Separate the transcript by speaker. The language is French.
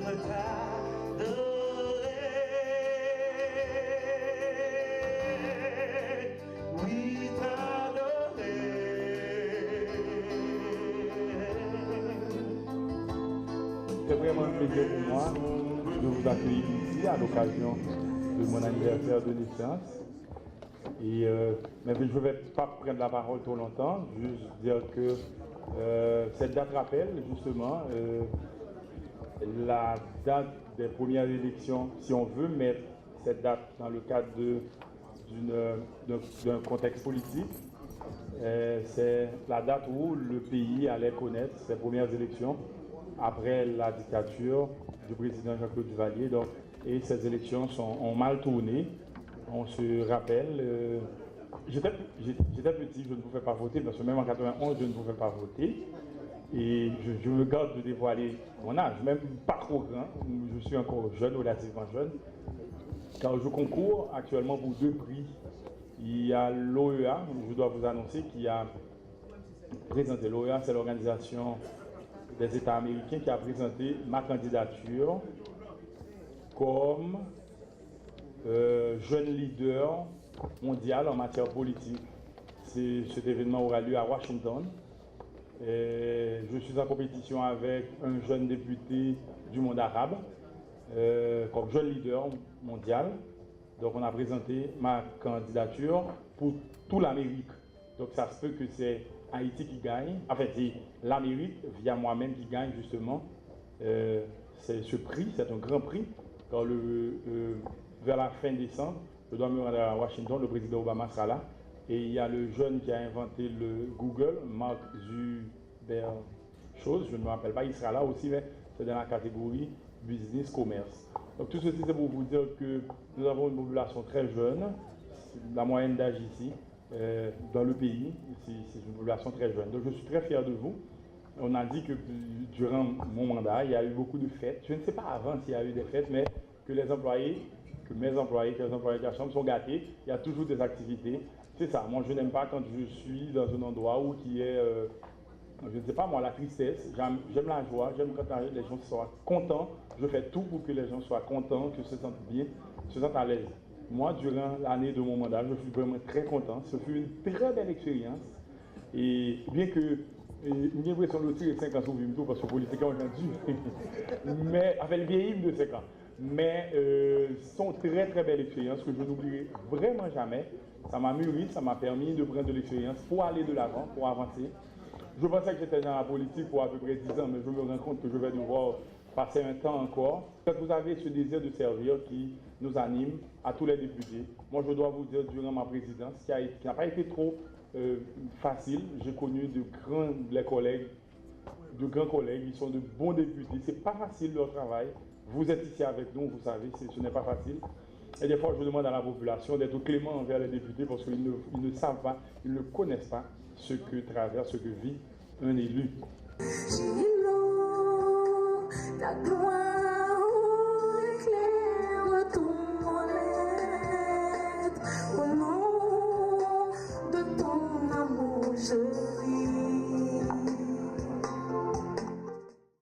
Speaker 1: C'est vraiment un plaisir pour moi de vous accueillir ici à l'occasion de mon anniversaire de naissance. Mais je ne vais pas prendre la parole trop longtemps, juste dire que cette date rappelle justement la date des premières élections, si on veut mettre cette date dans le cadre d'un contexte politique. C'est la date où le pays allait connaître ses premières élections après la dictature du président Jean-Claude Duvalier. Donc, et ces élections ont mal tourné. On se rappelle, j'étais petit, je ne pouvais pas voter, parce que même en 91, je ne pouvais pas voter. Et je me garde de dévoiler mon âge, même pas trop grand, je suis encore jeune, relativement jeune, car je concours actuellement pour 2 prix. Il y a l'OEA, je dois vous annoncer, qui a présenté. L'OEA, c'est l'organisation des États américains qui a présenté ma candidature comme jeune leader mondial en matière politique. Cet événement aura lieu à Washington. Et je suis en compétition avec un jeune député du monde arabe comme jeune leader mondial. Donc on a présenté ma candidature pour toute l'Amérique. Donc ça se peut que c'est Haïti qui gagne. En fait, c'est l'Amérique via moi-même qui gagne justement. C'est ce prix, c'est un grand prix. Car vers la fin décembre, je dois me rendre à Washington, le président Obama sera là. Et il y a le jeune qui a inventé le Google, Mark Zuckerberg, je ne me rappelle pas, il sera là aussi, mais c'est dans la catégorie business, commerce. Donc tout ceci, c'est pour vous dire que nous avons une population très jeune, la moyenne d'âge ici, dans le pays, c'est une population très jeune. Donc je suis très fier de vous. On a dit que durant mon mandat, il y a eu beaucoup de fêtes. Je ne sais pas avant s'il y a eu des fêtes, mais que mes employés de la Chambre sont gâtés. Il y a toujours des activités. C'est ça. Moi, je n'aime pas quand je suis dans un endroit où il y a, je ne sais pas moi, la tristesse. J'aime la joie. J'aime quand les gens soient contents. Je fais tout pour que les gens soient contents, que se sentent bien, se sentent à l'aise. Moi, durant l'année de mon mandat, je suis vraiment très content. Ce fut une très belle expérience. Et bien que j'ai l'impression de tirer 5 ans sur le tout parce que politique aujourd'hui, mais avec le vieillir de 5 ans. Mais ce sont très très belles expériences que je n'oublierai vraiment jamais. Ça m'a mûri, ça m'a permis de prendre de l'expérience pour aller de l'avant, pour avancer. Je pensais que j'étais dans la politique pour à peu près 10 ans, mais je me rends compte que je vais devoir passer un temps encore. Quand vous avez ce désir de servir qui nous anime à tous les députés, moi je dois vous dire durant ma présidence, qui n'a pas été trop facile, j'ai connu de grands collègues, ils sont de bons députés, c'est pas facile leur travail. Vous êtes ici avec nous, vous savez, ce n'est pas facile. Et des fois, je demande à la population d'être clément envers les députés parce qu'ils ne savent pas, ils ne connaissent pas ce que traverse, ce que vit un élu.